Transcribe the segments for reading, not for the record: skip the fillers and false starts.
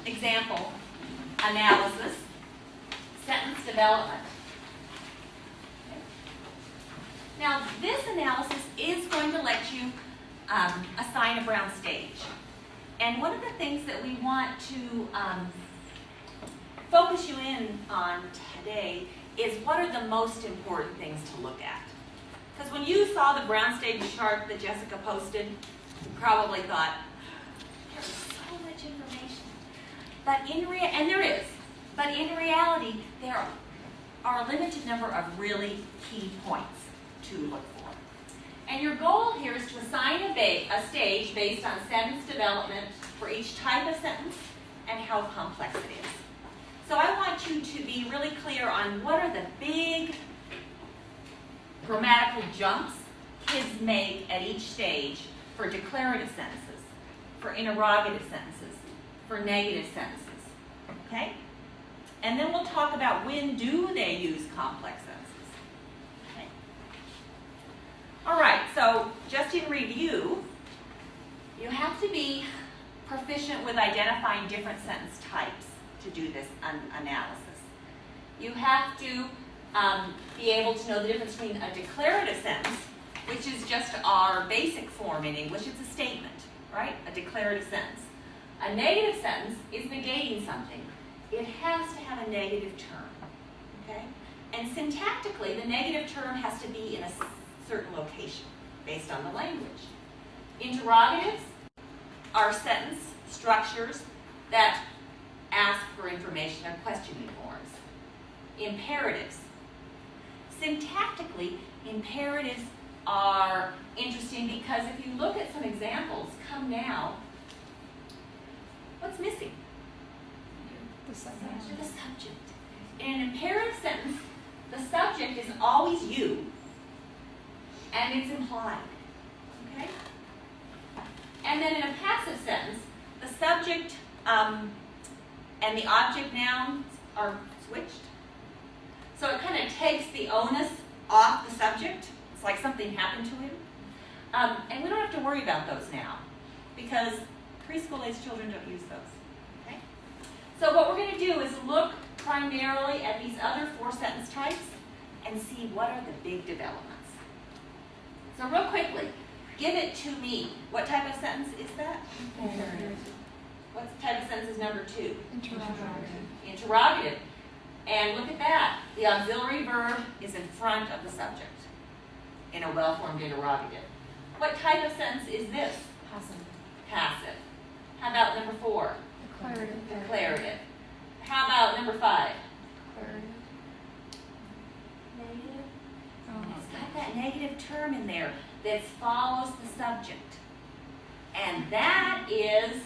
example analysis, sentence development. Now, this analysis is going to let you assign a Brown stage. And one of the things that we want to focus you in on today is what are the most important things to look at. Because when you saw the Brown stage chart that Jessica posted, you probably thought, there's so much information. But and there is, but in reality, there are a limited number of really key points to look for. And your goal here is to assign a stage based on sentence development for each type of sentence and how complex it is. So I want you to be really clear on what are the big grammatical jumps kids make at each stage for declarative sentences, for interrogative sentences, for negative sentences. Okay? And then we'll talk about when do they use complex sentences. Okay? All right, so just in review, you have to be proficient with identifying different sentence types to do this analysis. You have to be able to know the difference between a declarative sentence, which is just our basic form in English. It's a statement, right? A declarative sentence. A negative sentence is negating something. It has to have a negative term, okay? And syntactically, the negative term has to be in a certain location based on the language. Interrogatives are sentence structures that ask for information or questioning forms. Imperatives. Syntactically, imperatives are interesting because if you look at some examples, come now, what's missing? The subject. The subject. In an imperative sentence, the subject is always you, and it's implied. Okay? And then in a passive sentence, the subject and the object nouns are switched. So it kind of takes the onus off the subject. It's like something happened to him. And we don't have to worry about those now because preschool-age children don't use those. Okay? So what we're going to do is look primarily at these other 4 sentence types and see what are the big developments. So real quickly, give it to me. What type of sentence is that? Imperative. What type of sentence is number 2? Interrogative. Interrogative. And look at that. The auxiliary verb is in front of the subject in a well-formed interrogative. What type of sentence is this? Passive. Passive. How about number 4? Declarative. Declarative. How about number 5? Declarative. Negative. Oh. It's got that negative term in there that follows the subject. And that is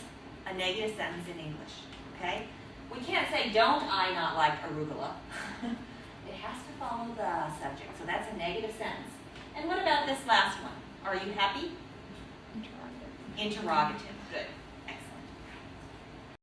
a negative sentence in English. Okay? We can't say, don't I not like arugula? It has to follow the subject. So that's a negative sentence. And what about this last one? Are you happy? Interrogative. Interrogative. Good.